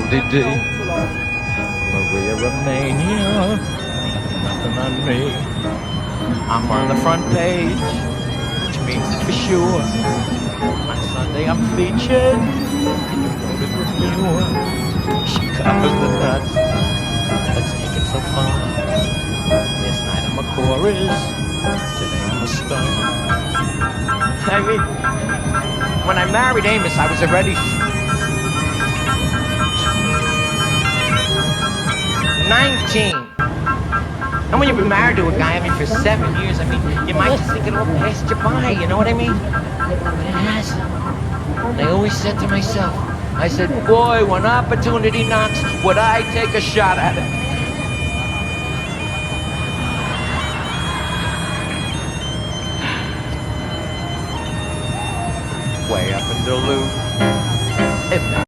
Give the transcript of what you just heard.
D. Maria, Romania, nothing on me. I'm on the front page, which means it's for sure. On Sunday I'm featured, and you voted with me. Chicago's the nuts, let's make it so fun. This night I'm a chorus, today I'm a star. I mean, when I married Amos, I was already 19. And when you've been married to a guy, for 7 years, you might just think it'll pass you by, you know what I mean? But it hasn't. And I always said to myself, I said, boy, when opportunity knocks, would I take a shot at it? Way up in Duluth. If not